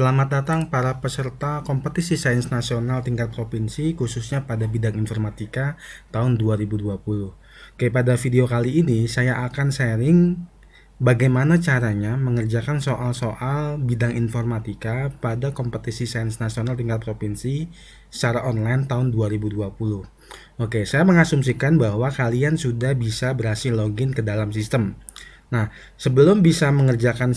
Selamat datang para peserta kompetisi sains nasional tingkat provinsi khususnya pada bidang informatika tahun 2020. Oke, pada video kali ini saya akan sharing bagaimana caranya mengerjakan soal-soal bidang informatika pada kompetisi sains nasional tingkat provinsi secara online tahun 2020. Oke, saya mengasumsikan bahwa kalian sudah bisa berhasil login ke dalam sistem. Nah, sebelum bisa mengerjakan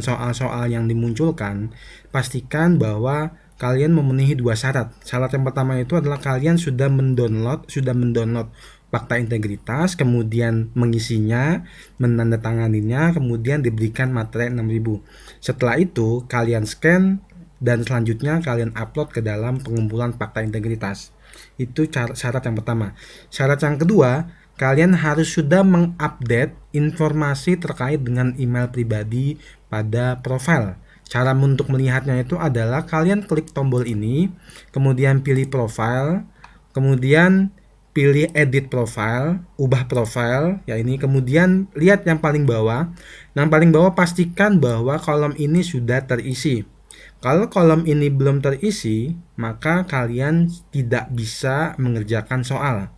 soal-soal yang dimunculkan, pastikan bahwa kalian memenuhi dua syarat. Syarat yang pertama itu adalah kalian sudah mendownload fakta integritas, kemudian mengisinya, menandatanganinya, kemudian diberikan materai 6000. Setelah itu, kalian scan dan selanjutnya kalian upload ke dalam pengumpulan fakta integritas. Itu syarat yang pertama. Syarat yang kedua, kalian harus sudah mengupdate informasi terkait dengan email pribadi pada profil. Cara untuk melihatnya itu adalah kalian klik tombol ini, kemudian pilih profil, kemudian pilih edit profile, ubah profile, ya ini, kemudian lihat yang paling bawah. Yang paling bawah pastikan bahwa kolom ini sudah terisi. Kalau kolom ini belum terisi, maka kalian tidak bisa mengerjakan soal.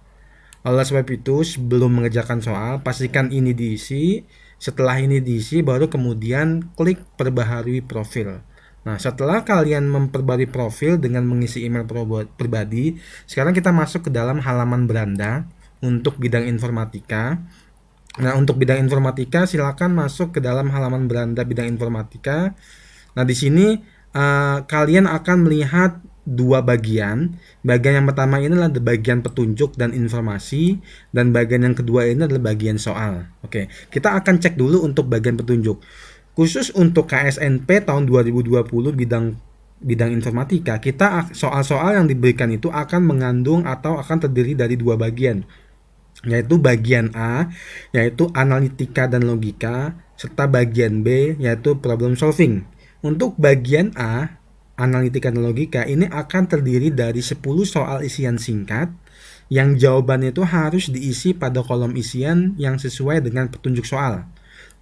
Oleh sebab itu, sebelum mengerjakan soal, pastikan ini diisi. Setelah ini diisi, baru kemudian klik perbaharui profil. Nah, setelah kalian memperbarui profil dengan mengisi email pribadi, sekarang kita masuk ke dalam halaman beranda untuk bidang informatika. Nah, untuk bidang informatika, silakan masuk ke dalam halaman beranda bidang informatika. Nah, di sini kalian akan melihat dua bagian. Bagian yang pertama ini adalah bagian petunjuk dan informasi, dan bagian yang kedua ini adalah bagian soal. Oke, kita akan cek dulu untuk bagian petunjuk. Khusus untuk KSNP tahun 2020 bidang informatika, kita soal-soal yang diberikan itu akan mengandung atau akan terdiri dari dua bagian, yaitu bagian A, yaitu analitika dan logika, serta bagian B, yaitu problem solving. Untuk bagian A, analitika dan logika, ini akan terdiri dari 10 soal isian singkat yang jawabannya itu harus diisi pada kolom isian yang sesuai dengan petunjuk soal.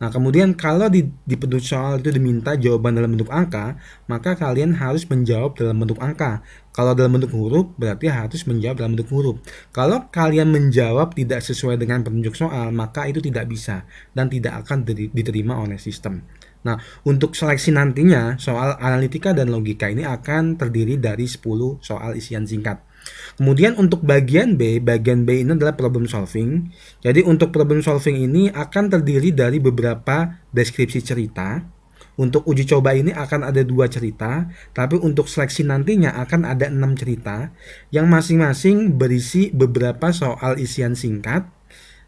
Nah, kemudian kalau di petunjuk soal itu diminta jawaban dalam bentuk angka, maka kalian harus menjawab dalam bentuk angka. Kalau dalam bentuk huruf, berarti harus menjawab dalam bentuk huruf. Kalau kalian menjawab tidak sesuai dengan petunjuk soal, maka itu tidak bisa dan tidak akan diterima oleh sistem. Nah, untuk seleksi nantinya, soal analitika dan logika ini akan terdiri dari 10 soal isian singkat. Kemudian untuk bagian B ini adalah problem solving. Jadi untuk problem solving ini akan terdiri dari beberapa deskripsi cerita. Untuk uji coba ini akan ada 2 cerita, tapi untuk seleksi nantinya akan ada 6 cerita yang masing-masing berisi beberapa soal isian singkat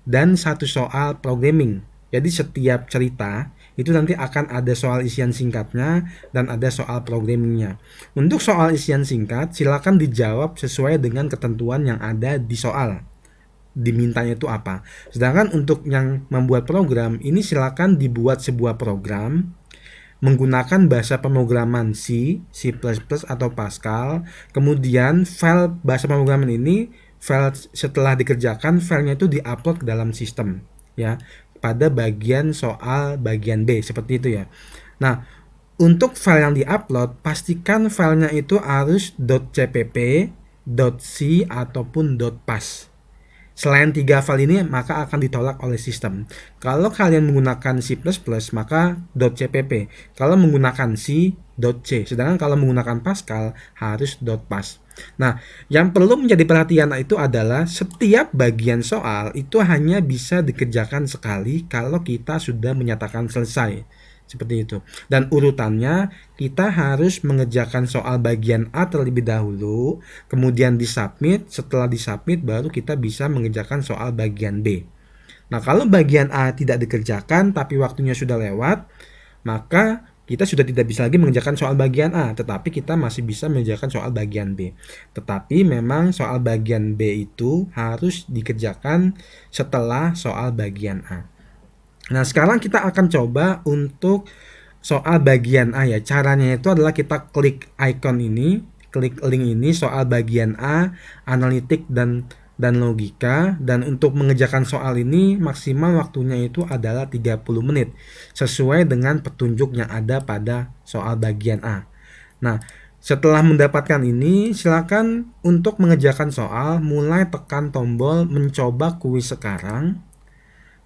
dan 1 soal programming. Jadi setiap cerita itu nanti akan ada soal isian singkatnya dan ada soal programmingnya. Untuk soal isian singkat, silakan dijawab sesuai dengan ketentuan yang ada di soal. Dimintanya itu apa. Sedangkan untuk yang membuat program, ini silakan dibuat sebuah program menggunakan bahasa pemrograman C, C++ atau Pascal. Kemudian file bahasa pemrograman ini, file setelah dikerjakan, filenya itu diupload ke dalam sistem, ya, pada bagian soal bagian B, seperti itu ya. Nah, untuk file yang diupload, pastikan filenya itu harus .cpp, .c ataupun .pas. Selain 3 file ini, maka akan ditolak oleh sistem. Kalau kalian menggunakan C++, maka .cpp. Kalau menggunakan C, .c. Sedangkan kalau menggunakan Pascal, harus .pas. Nah, yang perlu menjadi perhatian itu adalah setiap bagian soal itu hanya bisa dikerjakan sekali kalau kita sudah menyatakan selesai. Seperti itu. Dan urutannya, kita harus mengerjakan soal bagian A terlebih dahulu, kemudian disubmit. Setelah disubmit, baru kita bisa mengerjakan soal bagian B. Nah, kalau bagian A tidak dikerjakan tapi waktunya sudah lewat, maka kita sudah tidak bisa lagi mengerjakan soal bagian A, tetapi kita masih bisa mengerjakan soal bagian B. Tetapi memang soal bagian B itu harus dikerjakan setelah soal bagian A. Nah, sekarang kita akan coba untuk soal bagian A ya. Caranya itu adalah kita klik icon ini, klik link ini, soal bagian A, analitik dan dan logika, dan untuk mengerjakan soal ini maksimal waktunya itu adalah 30 menit sesuai dengan petunjuk yang ada pada soal bagian A. Nah, setelah mendapatkan ini, silakan untuk mengerjakan soal mulai tekan tombol mencoba kuis sekarang.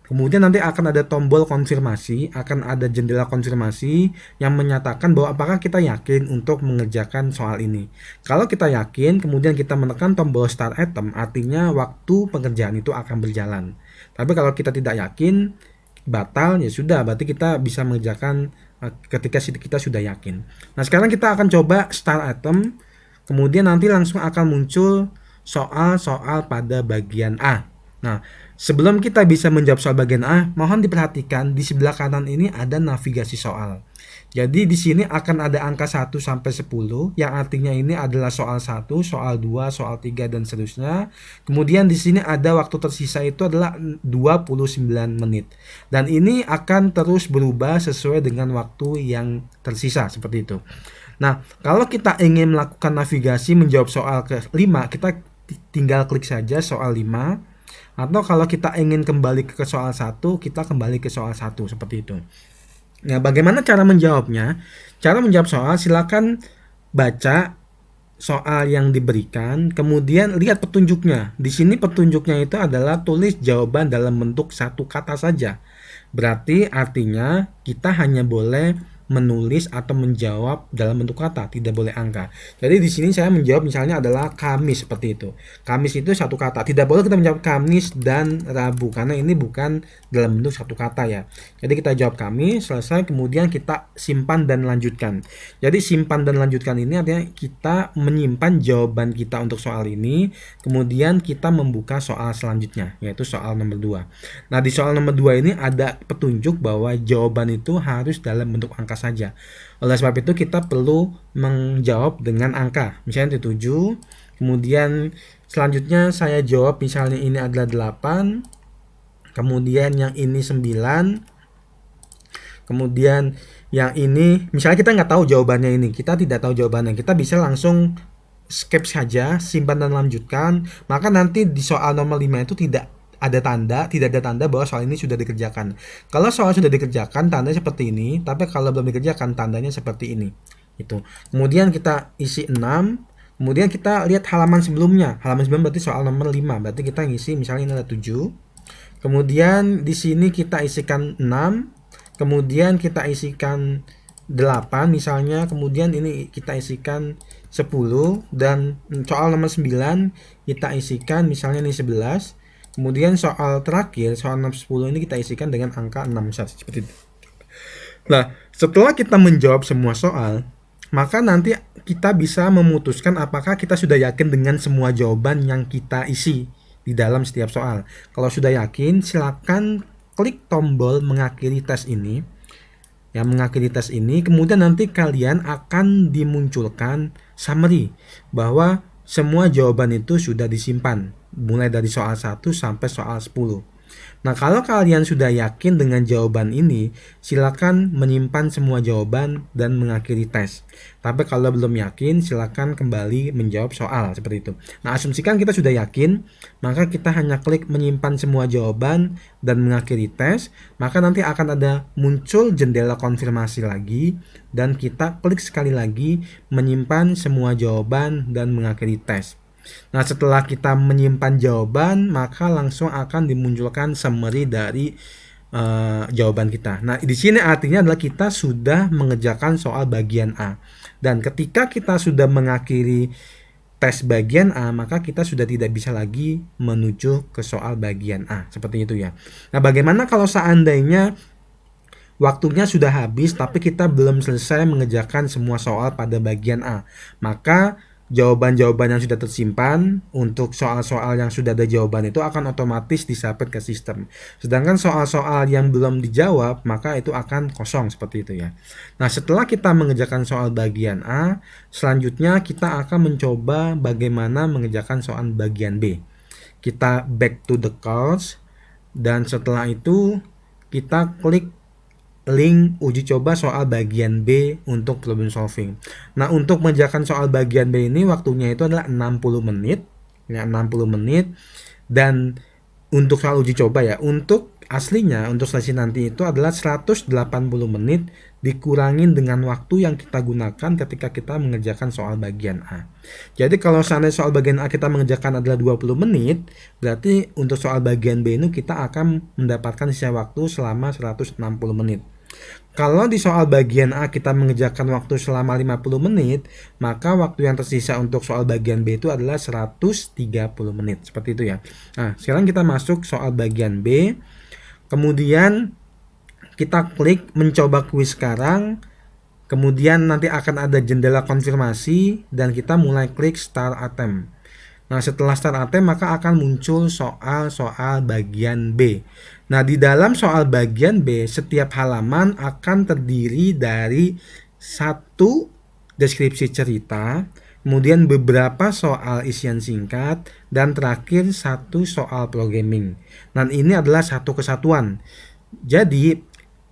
Kemudian nanti akan ada tombol konfirmasi, akan ada jendela konfirmasi yang menyatakan bahwa apakah kita yakin untuk mengerjakan soal ini. Kalau kita yakin, kemudian kita menekan tombol start item, artinya waktu pengerjaan itu akan berjalan. Tapi kalau kita tidak yakin, batal, ya sudah, berarti kita bisa mengerjakan ketika kita sudah yakin. Nah, sekarang kita akan coba start item, kemudian nanti langsung akan muncul soal-soal pada bagian A. Nah, sebelum kita bisa menjawab soal bagian A, mohon diperhatikan di sebelah kanan ini ada navigasi soal. Jadi di sini akan ada angka 1 sampai 10 yang artinya ini adalah soal 1, soal 2, soal 3 dan seterusnya. Kemudian di sini ada waktu tersisa itu adalah 29 menit. Dan ini akan terus berubah sesuai dengan waktu yang tersisa seperti itu. Nah, kalau kita ingin melakukan navigasi menjawab soal ke-5, kita tinggal klik saja soal 5. Atau kalau kita ingin kembali ke soal 1, kita kembali ke soal 1 seperti itu. Nah, bagaimana cara menjawabnya? Cara menjawab soal, silakan baca soal yang diberikan, kemudian lihat petunjuknya. Di sini petunjuknya itu adalah tulis jawaban dalam bentuk satu kata saja. Berarti artinya kita hanya boleh menulis atau menjawab dalam bentuk kata, tidak boleh angka. Jadi di sini saya menjawab misalnya adalah Kamis seperti itu. Kamis itu satu kata. Tidak boleh kita menjawab Kamis dan Rabu karena ini bukan dalam bentuk satu kata ya. Jadi kita jawab Kamis, selesai, kemudian kita simpan dan lanjutkan. Jadi simpan dan lanjutkan ini artinya kita menyimpan jawaban kita untuk soal ini, kemudian kita membuka soal selanjutnya, yaitu soal nomor 2. Nah, di soal nomor 2 ini ada petunjuk bahwa jawaban itu harus dalam bentuk angka saja. Oleh sebab itu kita perlu menjawab dengan angka. Misalnya 7, kemudian selanjutnya saya jawab misalnya ini adalah 8, kemudian yang ini 9, kemudian yang ini misalnya kita nggak tahu jawabannya ini, kita tidak tahu jawabannya, kita bisa langsung skip saja, simpan dan lanjutkan. Maka nanti di soal nomor 5 itu tidak ada tanda bahwa soal ini sudah dikerjakan. Kalau soal sudah dikerjakan, tandanya seperti ini, tapi kalau belum dikerjakan, tandanya seperti ini. Itu. Kemudian kita isi 6, kemudian kita lihat halaman sebelumnya. Halaman sebelumnya berarti soal nomor 5, berarti kita ngisi misalnya ini ada 7. Kemudian di sini kita isikan 6, kemudian kita isikan 8 misalnya, kemudian ini kita isikan 10, dan soal nomor 9 kita isikan misalnya ini 11. Kemudian soal terakhir, soal nomor 10 ini kita isikan dengan angka 6 seperti itu. Nah, setelah kita menjawab semua soal, maka nanti kita bisa memutuskan apakah kita sudah yakin dengan semua jawaban yang kita isi di dalam setiap soal. Kalau sudah yakin, silakan klik tombol mengakhiri tes ini. Yang mengakhiri tes ini, kemudian nanti kalian akan dimunculkan summary bahwa semua jawaban itu sudah disimpan mulai dari soal 1 sampai soal 10. Nah, kalau kalian sudah yakin dengan jawaban ini, silakan menyimpan semua jawaban dan mengakhiri tes. Tapi kalau belum yakin, silakan kembali menjawab soal seperti itu. Nah, asumsikan kita sudah yakin, maka kita hanya klik menyimpan semua jawaban dan mengakhiri tes, maka nanti akan ada muncul jendela konfirmasi lagi dan kita klik sekali lagi menyimpan semua jawaban dan mengakhiri tes. Nah, setelah kita menyimpan jawaban, maka langsung akan dimunculkan summary dari jawaban kita. Nah, di sini artinya adalah kita sudah mengerjakan soal bagian A. Dan ketika kita sudah mengakhiri tes bagian A, maka kita sudah tidak bisa lagi menuju ke soal bagian A. Seperti itu ya. Nah, bagaimana kalau seandainya waktunya sudah habis tapi kita belum selesai mengerjakan semua soal pada bagian A? Maka jawaban-jawaban yang sudah tersimpan untuk soal-soal yang sudah ada jawaban itu akan otomatis disubmit ke sistem. Sedangkan soal-soal yang belum dijawab, maka itu akan kosong seperti itu ya. Nah, setelah kita mengerjakan soal bagian A, selanjutnya kita akan mencoba bagaimana mengerjakan soal bagian B. Kita back to the course, dan setelah itu kita klik link uji coba soal bagian B untuk problem solving. Nah, untuk mengerjakan soal bagian B ini waktunya itu adalah 60 menit. Ya, 60 menit. Dan untuk soal uji coba ya, untuk aslinya untuk seleksi nanti itu adalah 180 menit dikurangin dengan waktu yang kita gunakan ketika kita mengerjakan soal bagian A. Jadi kalau seandainya soal bagian A kita mengerjakan adalah 20 menit, berarti untuk soal bagian B ini kita akan mendapatkan sisa waktu selama 160 menit. Kalau di soal bagian A kita mengerjakan waktu selama 50 menit, maka waktu yang tersisa untuk soal bagian B itu adalah 130 menit. Seperti itu ya. Nah, sekarang kita masuk soal bagian B. Kemudian kita klik mencoba kuis sekarang. Kemudian nanti akan ada jendela konfirmasi dan kita mulai klik start attempt. Nah, setelah start attempt maka akan muncul soal-soal bagian B. Nah, di dalam soal bagian B, setiap halaman akan terdiri dari satu deskripsi cerita, kemudian beberapa soal isian singkat, dan terakhir satu soal programming. Dan ini adalah satu kesatuan. Jadi,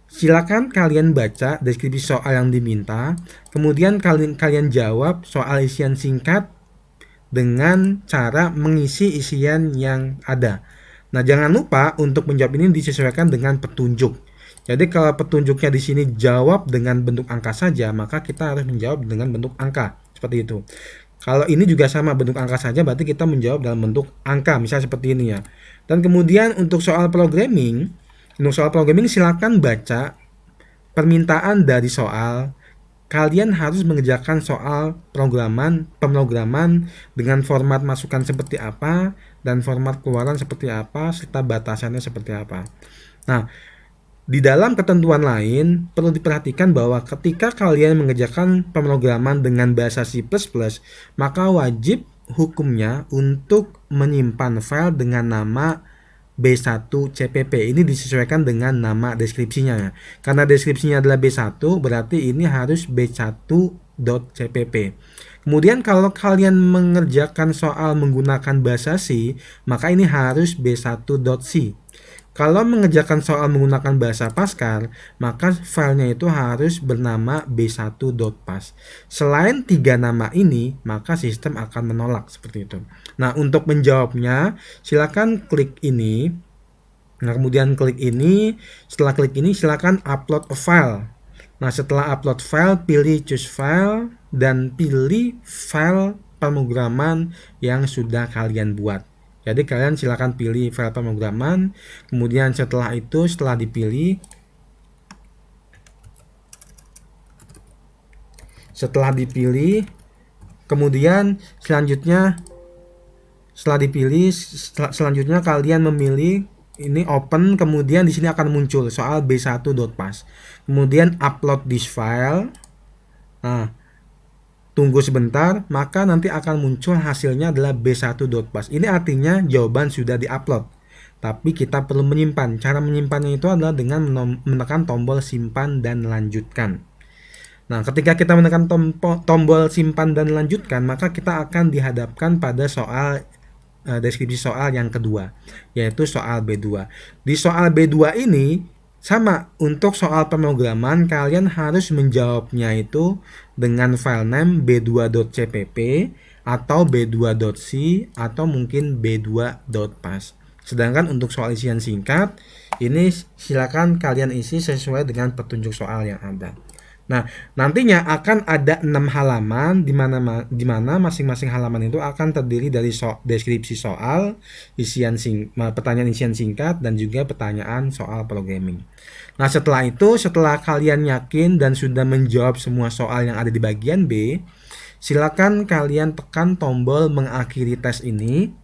silakan kalian baca deskripsi soal yang diminta, kemudian kalian jawab soal isian singkat dengan cara mengisi isian yang ada. Nah, jangan lupa untuk menjawab ini disesuaikan dengan petunjuk. Jadi kalau petunjuknya di sini jawab dengan bentuk angka saja, maka kita harus menjawab dengan bentuk angka. Seperti itu. Kalau ini juga sama bentuk angka saja, berarti kita menjawab dalam bentuk angka, misalnya seperti ini ya. Dan kemudian untuk soal programming silakan baca permintaan dari soal. Kalian harus mengerjakan soal pemrograman dengan format masukan seperti apa dan format keluaran seperti apa serta batasannya seperti apa. Nah, di dalam ketentuan lain perlu diperhatikan bahwa ketika kalian mengerjakan pemrograman dengan bahasa C++, maka wajib hukumnya untuk menyimpan file dengan nama B1 CPP. Ini disesuaikan dengan nama deskripsinya ya. Karena deskripsinya adalah B1, berarti ini harus B1.cpp. Kemudian kalau kalian mengerjakan soal menggunakan bahasa C, maka ini harus B1.c. Kalau mengerjakan soal menggunakan bahasa Pascal, maka filenya itu harus bernama b1.pas. Selain tiga nama ini, maka sistem akan menolak seperti itu. Nah, untuk menjawabnya, silakan klik ini. Nah, kemudian klik ini. Setelah klik ini, silakan upload a file. Nah, setelah upload file, pilih choose file dan pilih file pemrograman yang sudah kalian buat. Jadi kalian silakan pilih file pemrograman, kemudian setelah dipilih, kemudian selanjutnya kalian memilih ini open, kemudian di sini akan muncul soal b1.pas. Kemudian upload this file. Nah, tunggu sebentar, maka nanti akan muncul hasilnya adalah b1.pas. Ini artinya jawaban sudah diupload. Tapi kita perlu menyimpan. Cara menyimpannya itu adalah dengan menekan tombol simpan dan lanjutkan. Nah, ketika kita menekan tombol simpan dan lanjutkan, maka kita akan dihadapkan pada soal deskripsi soal yang kedua, yaitu soal B2. Di soal B2 ini sama, untuk soal pemrograman kalian harus menjawabnya itu dengan file name b2.cpp atau b2.c atau mungkin b2.pas. Sedangkan untuk soal isian singkat ini silakan kalian isi sesuai dengan petunjuk soal yang ada. Nah, nantinya akan ada 6 halaman di mana masing-masing halaman itu akan terdiri dari deskripsi soal, pertanyaan isian singkat dan juga pertanyaan soal programming. Nah, setelah kalian yakin dan sudah menjawab semua soal yang ada di bagian B, silakan kalian tekan tombol mengakhiri tes ini.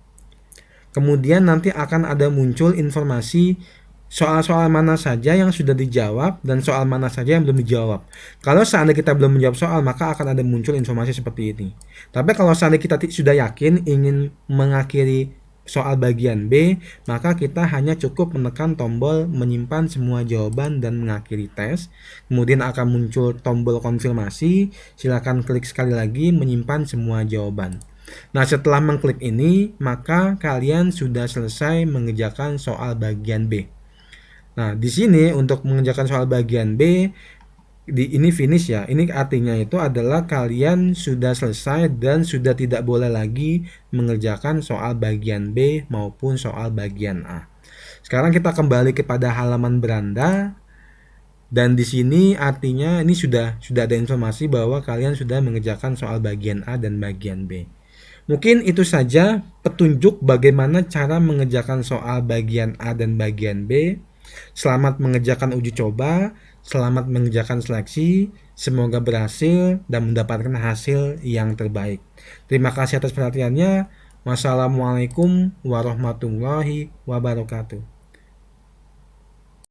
Kemudian nanti akan ada muncul informasi soal-soal mana saja yang sudah dijawab dan soal mana saja yang belum dijawab. Kalau seandainya kita belum menjawab soal, maka akan ada muncul informasi seperti ini. Tapi kalau seandainya kita sudah yakin ingin mengakhiri soal bagian B, maka kita hanya cukup menekan tombol menyimpan semua jawaban dan mengakhiri tes. Kemudian akan muncul tombol konfirmasi, silakan klik sekali lagi menyimpan semua jawaban. Nah, setelah mengklik ini, maka kalian sudah selesai mengerjakan soal bagian B. Nah, di sini untuk mengerjakan soal bagian B, ini finish ya. Ini artinya itu adalah kalian sudah selesai dan sudah tidak boleh lagi mengerjakan soal bagian B maupun soal bagian A. Sekarang kita kembali kepada halaman beranda, dan di sini artinya ini sudah ada informasi bahwa kalian sudah mengerjakan soal bagian A dan bagian B. Mungkin itu saja petunjuk bagaimana cara mengerjakan soal bagian A dan bagian B. Selamat mengerjakan uji coba, selamat mengerjakan seleksi, semoga berhasil dan mendapatkan hasil yang terbaik. Terima kasih atas perhatiannya. Wassalamualaikum warahmatullahi wabarakatuh.